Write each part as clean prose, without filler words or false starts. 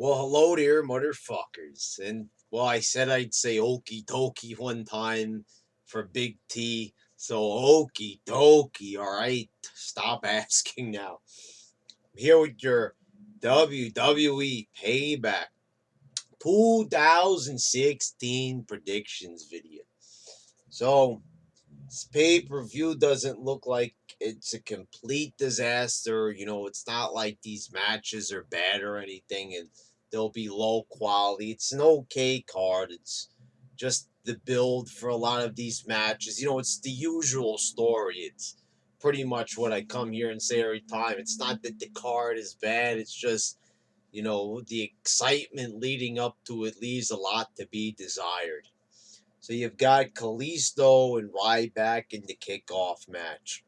Well, hello there, motherfuckers. And, well, I said I'd say okie dokie one time for Big T. So, okie dokie, alright? Stop asking now. I'm here with your WWE Payback 2016 predictions video. So, this pay per view doesn't look like it's a complete disaster. It's not like these matches are bad or anything and they'll be low quality. It's an okay card. It's just the build for a lot of these matches. It's the usual story. It's pretty much what I come here and say every time. It's not that the card is bad, it's just. The excitement leading up to it leaves a lot to be desired. So you've got Kalisto and Ryback in the kickoff match.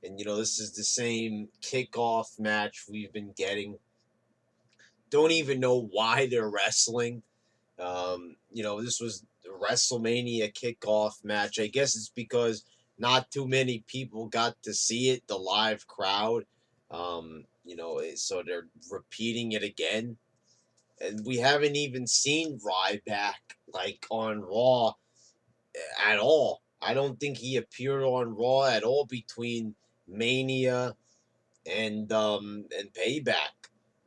And, this is the same kickoff match we've been getting. Don't even know why they're wrestling. This was the WrestleMania kickoff match. I guess it's because not too many people got to see it, the live crowd. So they're repeating it again. And we haven't even seen Ryback like on Raw at all. I don't think he appeared on Raw at all between Mania and Payback.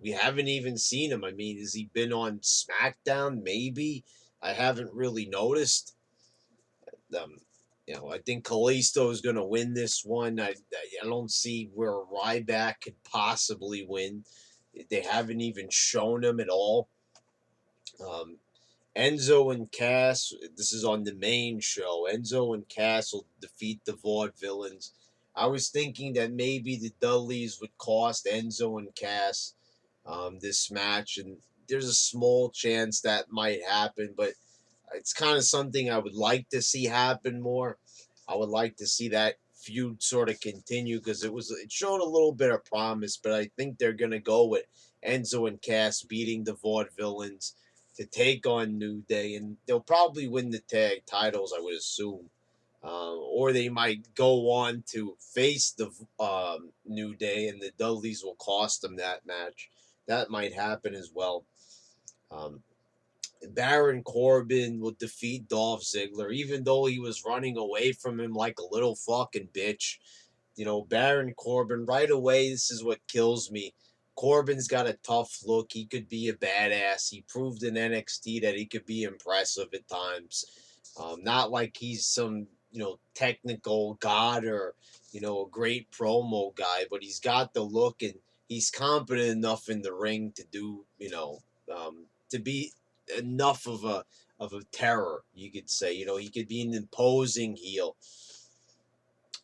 We haven't even seen him. I mean, has he been on SmackDown? Maybe. I haven't really noticed. Um, I think Kalisto is going to win this one. I don't see where Ryback could possibly win. They haven't even shown him at all. Um, Enzo and Cass, this is on the main show. Enzo and Cass will defeat the Vaudevillains. I was thinking that maybe the Dudleys would cost Enzo and Cass this match, and there's a small chance that might happen, but it's kind of something I would like to see happen more. I would like to see that feud sort of continue because it showed a little bit of promise, but I think they're gonna go with Enzo and Cass beating the Vaudevillains to take on New Day, and they'll probably win the tag titles, I would assume. Or they might go on to face the New Day, and the Dudleys will cost them that match. That might happen as well. Um, Baron Corbin will defeat Dolph Ziggler, even though he was running away from him like a little fucking bitch. Baron Corbin, right away, this is what kills me. Corbin's got a tough look. He could be a badass. He proved in NXT that he could be impressive at times. Not like he's some, technical god or, a great promo guy, but he's got the look and he's competent enough in the ring to do, to be enough of a terror, you could say. He could be an imposing heel,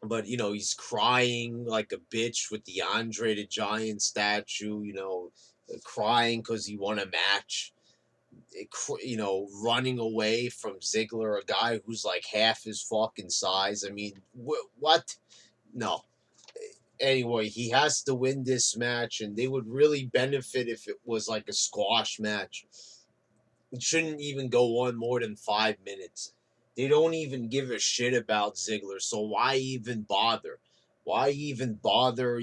but he's crying like a bitch with the Andre the Giant statue. Crying because he won a match. Running away from Ziggler, a guy who's like half his fucking size. I mean, what? No. Anyway, he has to win this match, and they would really benefit if it was like a squash match. It shouldn't even go on more than 5 minutes. They don't even give a shit about Ziggler, so why even bother? Why even bother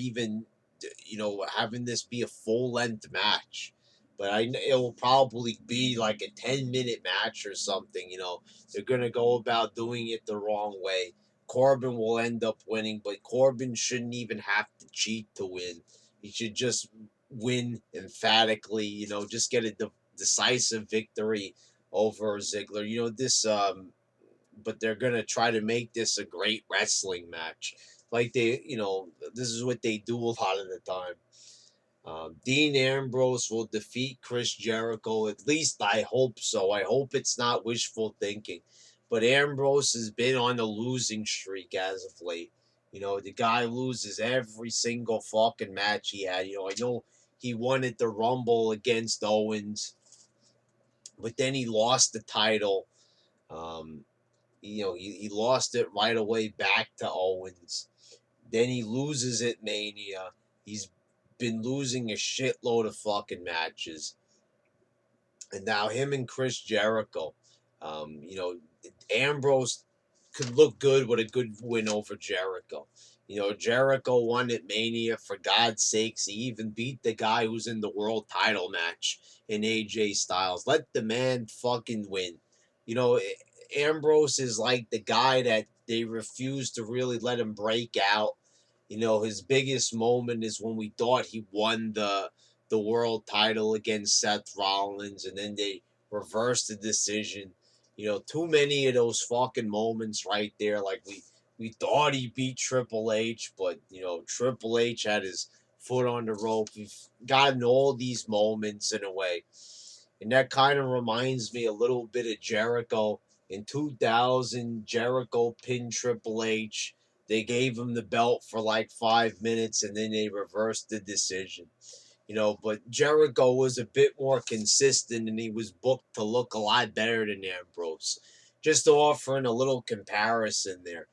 having this be a full length match? But it'll probably be like a 10-minute match or something. They're gonna go about doing it the wrong way. Corbin will end up winning, but Corbin shouldn't even have to cheat to win. He should just win emphatically. Just get a decisive victory over Ziggler. But they're gonna try to make this a great wrestling match. Like this is what they do a lot of the time. Dean Ambrose will defeat Chris Jericho. At least I hope so. I hope it's not wishful thinking. But Ambrose has been on a losing streak as of late. The guy loses every single fucking match he had. I know he won at the Rumble against Owens, but then he lost the title. Um, he lost it right away back to Owens. Then he loses at Mania. He's been losing a shitload of fucking matches. And now him and Chris Jericho. Um, you know, Ambrose could look good with a good win over Jericho. You know, Jericho won at Mania, for God's sakes. He even beat the guy who's in the world title match in AJ Styles. Let the man fucking win. You know, Ambrose is like the guy that they refuse to really let him break out. You know, his biggest moment is when we thought he won the world title against Seth Rollins, and then they reversed the decision. You know, too many of those fucking moments right there. Like we thought he beat Triple H, but you know, Triple H had his foot on the rope. We've gotten all these moments in a way. And that kind of reminds me a little bit of Jericho. In 2000, Jericho pinned Triple H. They gave him the belt for like 5 minutes and then they reversed the decision. You know, but Jericho was a bit more consistent and he was booked to look a lot better than Ambrose. Just offering a little comparison there.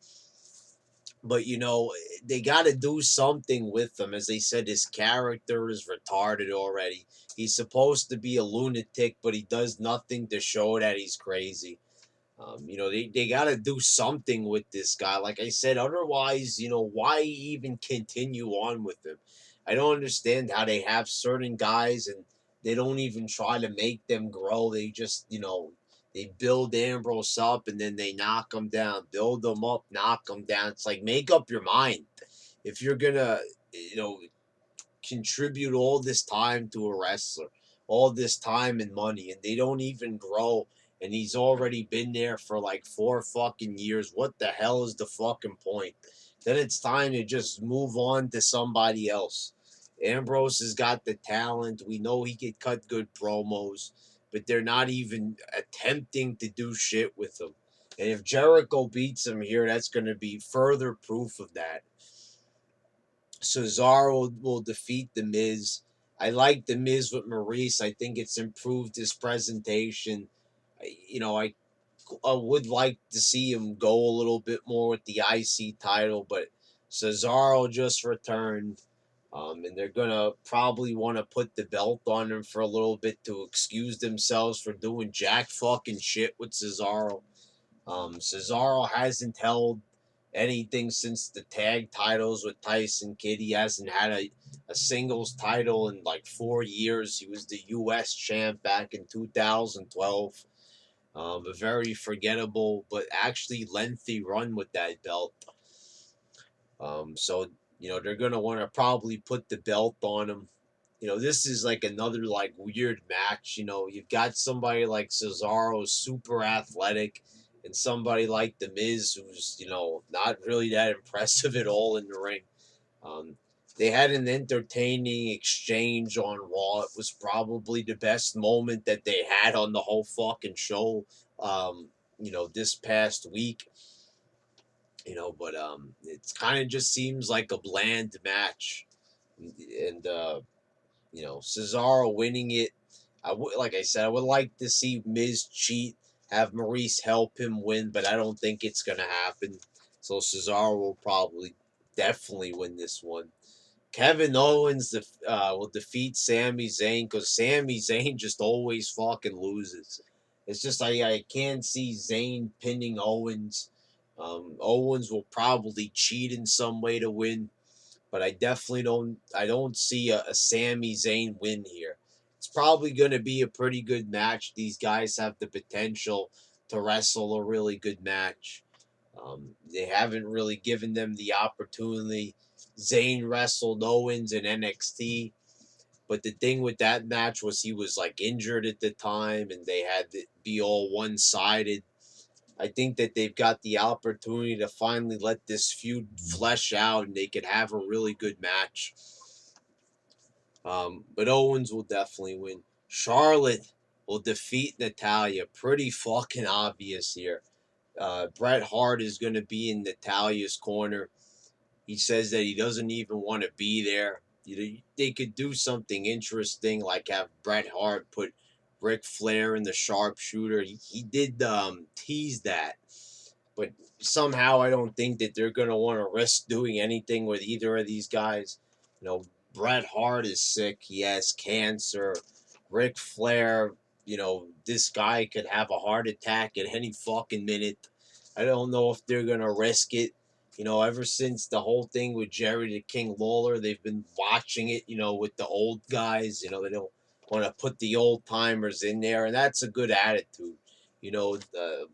But you know, they got to do something with him. As they said, his character is retarded already. He's supposed to be a lunatic, but he does nothing to show that he's crazy. You know, they got to do something with this guy. Like I said, otherwise, you know, why even continue on with him? I don't understand how they have certain guys and they don't even try to make them grow. They just, you know, they build Ambrose up and then they knock him down, build them up, knock him down. It's like, make up your mind. If you're going to, you know, contribute all this time to a wrestler, all this time and money, and they don't even grow. And he's already been there for like 4 fucking years. What the hell is the fucking point? Then it's time to just move on to somebody else. Ambrose has got the talent. We know he could cut good promos, but they're not even attempting to do shit with him. And if Jericho beats him here, that's going to be further proof of that. Cesaro will defeat The Miz. I like The Miz with Maurice. I think it's improved his presentation. You know, I would like to see him go a little bit more with the IC title, but Cesaro just returned. And they're going to probably want to put the belt on him for a little bit to excuse themselves for doing jack fucking shit with Cesaro. Cesaro hasn't held anything since the tag titles with Tyson Kidd. He hasn't had a singles title in like 4 years. He was the U.S. champ back in 2012. A very forgettable but actually lengthy run with that belt. So, you know, they're going to want to probably put the belt on him. You know, this is like another like weird match. You know, you've got somebody like Cesaro, super athletic, and somebody like The Miz, who's, you know, not really that impressive at all in the ring. Um, they had an entertaining exchange on Raw. It was probably the best moment that they had on the whole fucking show. You know, this past week. You know, but it's kind of just seems like a bland match, and you know, Cesaro winning it. I would, like I said, I would like to see Miz cheat, have Maurice help him win, but I don't think it's gonna happen. So Cesaro will probably definitely win this one. Kevin Owens will defeat Sami Zayn because Sami Zayn just always fucking loses. It's just I can't see Zayn pinning Owens. Owens will probably cheat in some way to win, but I definitely don't. I don't see a Sami Zayn win here. It's probably going to be a pretty good match. These guys have the potential to wrestle a really good match. They haven't really given them the opportunity. Zayn wrestled Owens in NXT, but the thing with that match was he was like injured at the time, and they had to be all one sided. I think that they've got the opportunity to finally let this feud flesh out and they could have a really good match. But Owens will definitely win. Charlotte will defeat Natalia. Pretty fucking obvious here. Bret Hart is going to be in Natalia's corner. He says that he doesn't even want to be there. You know, they could do something interesting, like have Bret Hart put Ric Flair in the sharpshooter. He did tease that, but somehow I don't think that they're going to want to risk doing anything with either of these guys. You know, Bret Hart is sick. He has cancer. Ric Flair, you know, this guy could have a heart attack at any fucking minute. I don't know if they're going to risk it. Ever since the whole thing with Jerry the King Lawler, they've been watching it, with the old guys. They don't want to put the old timers in there, and that's a good attitude.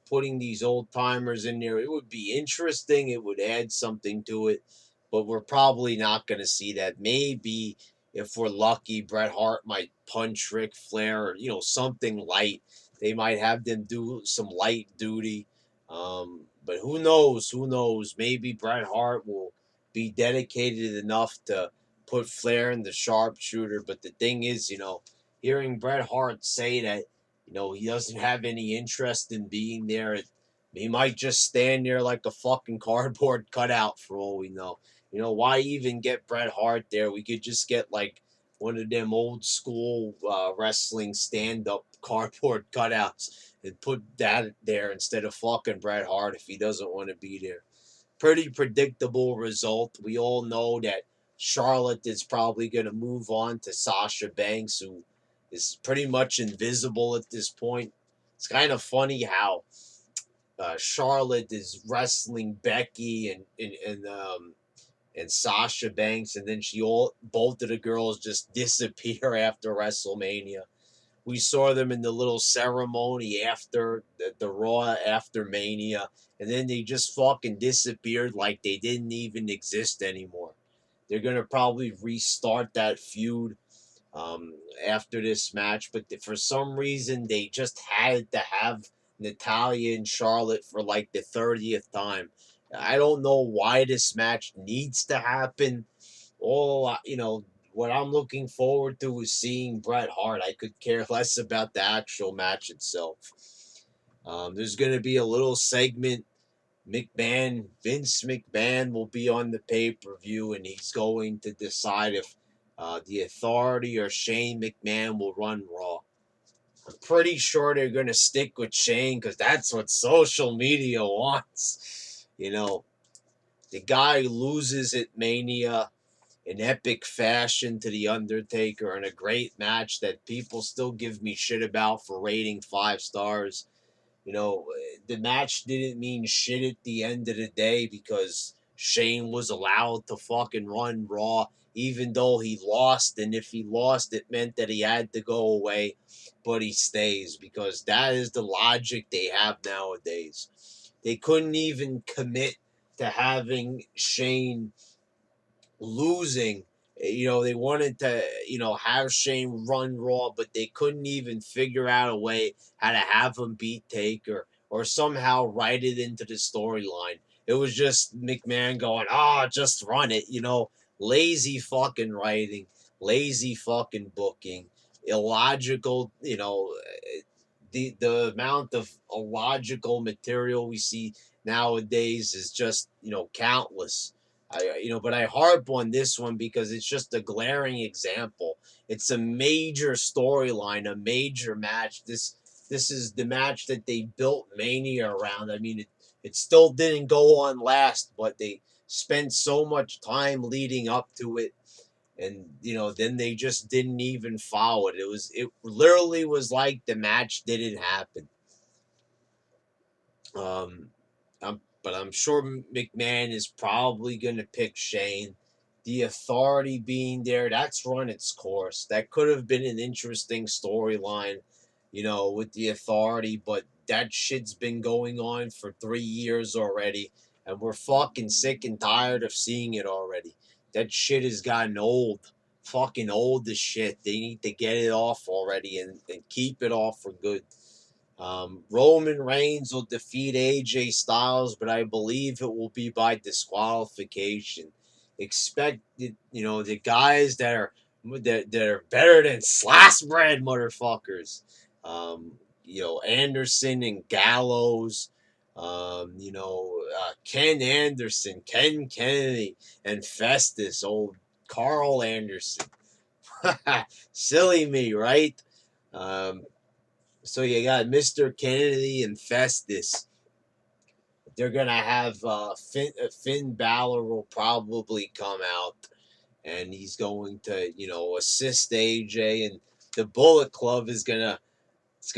Putting these old timers in there, it would be interesting. It would add something to it, but we're probably not going to see that. Maybe if we're lucky, Bret Hart might punch Ric Flair, or something light. They might have them do some light duty. But who knows? Who knows? Maybe Bret Hart will be dedicated enough to put Flair in the sharpshooter. But the thing is, hearing Bret Hart say that, he doesn't have any interest in being there, he might just stand there like a fucking cardboard cutout for all we know. Why even get Bret Hart there? We could just get like one of them old school wrestling stand up cardboard cutouts and put that there instead of fucking Bret Hart if he doesn't want to be there. Pretty predictable result. We all know that Charlotte is probably going to move on to Sasha Banks, who is pretty much invisible at this point. It's kind of funny how Charlotte is wrestling Becky and Sasha Banks, and then both of the girls just disappear after WrestleMania. We saw them in the little ceremony after the Raw after Mania, and then they just fucking disappeared like they didn't even exist anymore. They're gonna probably restart that feud um, after this match, but for some reason they just had to have Natalia and Charlotte for like the 30th time. I don't know why this match needs to happen. What I'm looking forward to is seeing Bret Hart. I could care less about the actual match itself. There's going to be a little segment. Vince McMahon will be on the pay per view, and he's going to decide if the Authority or Shane McMahon will run Raw. I'm pretty sure they're going to stick with Shane because that's what social media wants. The guy loses at Mania in epic fashion to The Undertaker in a great match that people still give me shit about for rating 5 stars. You know, the match didn't mean shit at the end of the day because Shane was allowed to fucking run Raw, even though he lost. And if he lost, it meant that he had to go away, but he stays because that is the logic they have nowadays. They couldn't even commit to having Shane losing. They wanted to, have Shane run Raw, but they couldn't even figure out a way how to have him beat Taker or somehow write it into the storyline. It was just McMahon going, just run it, lazy fucking writing, lazy fucking booking, illogical, the amount of illogical material we see nowadays is just, countless. But I harp on this one because it's just a glaring example. It's a major storyline, a major match. This is the match that they built Mania around. I mean, it still didn't go on last, but they spent so much time leading up to it, and then they just didn't even follow it. It literally was like the match didn't happen. Um, but I'm sure McMahon is probably going to pick Shane. The Authority being there, that's run its course. That could have been an interesting storyline, with the Authority, but that shit's been going on for 3 years already, and we're fucking sick and tired of seeing it already. That shit has gotten old. Fucking old as shit. They need to get it off already and keep it off for good. Roman Reigns will defeat AJ Styles, but I believe it will be by disqualification. Expect the guys that are better than sliced bread, motherfuckers. Um, Anderson and Gallows. Ken Anderson, Ken Kennedy, and Festus. Old Carl Anderson. Silly me, right? Um, so you got Mr. Kennedy and Festus. They're gonna have Finn Balor will probably come out, and he's going to assist AJ, and the Bullet Club is gonna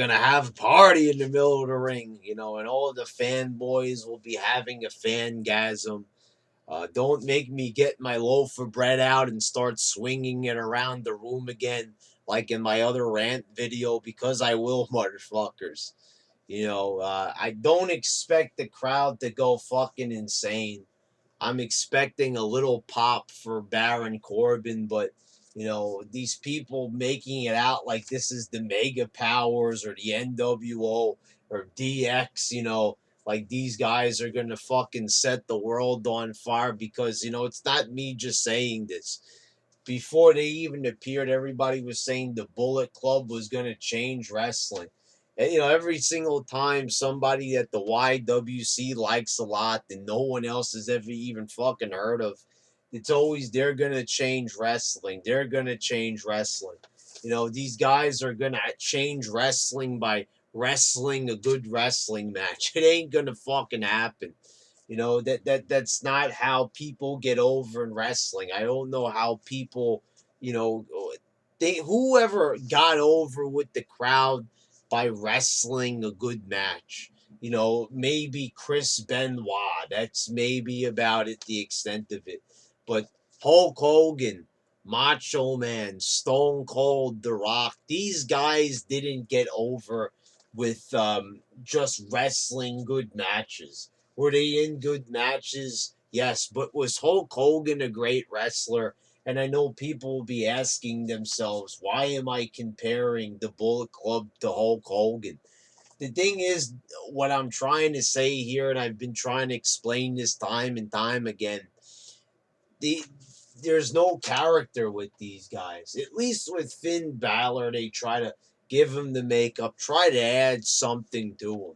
have a party in the middle of the ring, and all of the fanboys will be having a fangasm. Don't make me get my loaf of bread out and start swinging it around the room again, like in my other rant video, because I will, motherfuckers. I don't expect the crowd to go fucking insane. I'm expecting a little pop for Baron Corbin, but these people making it out like this is the Mega Powers or the NWO or DX, like these guys are gonna fucking set the world on fire, because it's not me just saying this. Before they even appeared, everybody was saying the Bullet Club was gonna change wrestling. And every single time somebody that the YWC likes a lot and no one else has ever even fucking heard of, it's always they're gonna change wrestling. They're gonna change wrestling. These guys are gonna change wrestling by wrestling a good wrestling match. It ain't gonna fucking happen. That's not how people get over in wrestling. I don't know how people, you know, whoever got over with the crowd by wrestling a good match. Maybe Chris Benoit. That's maybe about it, the extent of it. But Hulk Hogan, Macho Man, Stone Cold, The Rock, these guys didn't get over with just wrestling good matches. Were they in good matches? Yes, but was Hulk Hogan a great wrestler? And I know people will be asking themselves, why am I comparing the Bullet Club to Hulk Hogan? The thing is, what I'm trying to say here, and I've been trying to explain this time and time again, the there's no character with these guys. At least with Finn Balor, they try to give him the makeup, try to add something to him.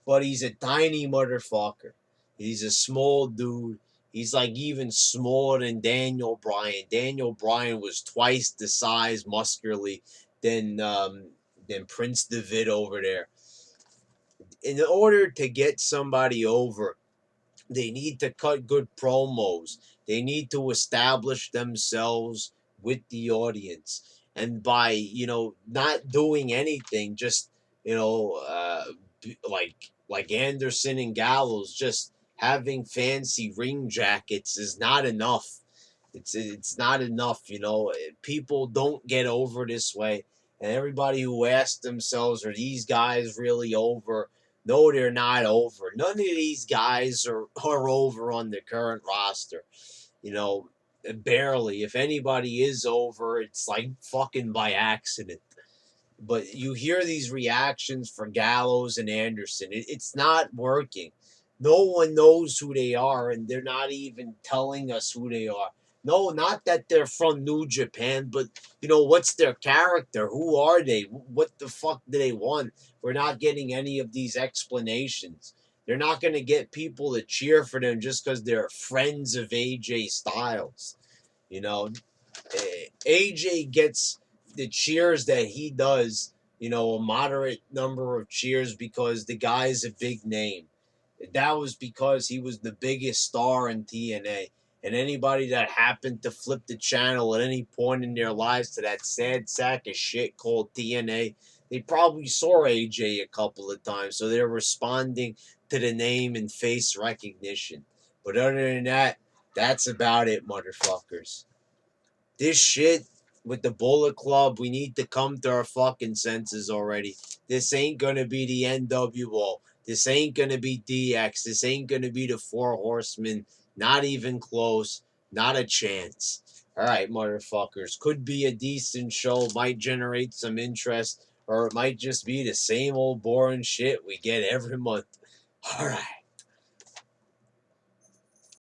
But he's a tiny motherfucker. He's a small dude. He's like even smaller than Daniel Bryan. Daniel Bryan was twice the size muscularly than Prince David over there. In order to get somebody over, they need to cut good promos. They need to establish themselves with the audience. And by, not doing anything, just, like Anderson and Gallows, just having fancy ring jackets is not enough. It's not enough, People don't get over this way. And everybody who asks themselves, are these guys really over? No, they're not over. None of these guys are over on the current roster. Barely. If anybody is over, it's like fucking by accident. But you hear these reactions for Gallows and Anderson. It's not working. No one knows who they are, and they're not even telling us who they are. No, not that they're from New Japan, but what's their character? Who are they? What the fuck do they want? We're not getting any of these explanations. They're not going to get people to cheer for them just because they're friends of AJ Styles. AJ gets the cheers that he does, a moderate number of cheers because the guy's a big name. That was because he was the biggest star in TNA. And anybody that happened to flip the channel at any point in their lives to that sad sack of shit called TNA, they probably saw AJ a couple of times. So they're responding to the name and face recognition. But other than that, that's about it, motherfuckers. This shit with the Bullet Club, we need to come to our fucking senses already. This ain't gonna be the NWO. This ain't gonna be DX. This ain't gonna be the Four Horsemen. Not even close. Not a chance. All right, motherfuckers. Could be a decent show. Might generate some interest. Or it might just be the same old boring shit we get every month. All right.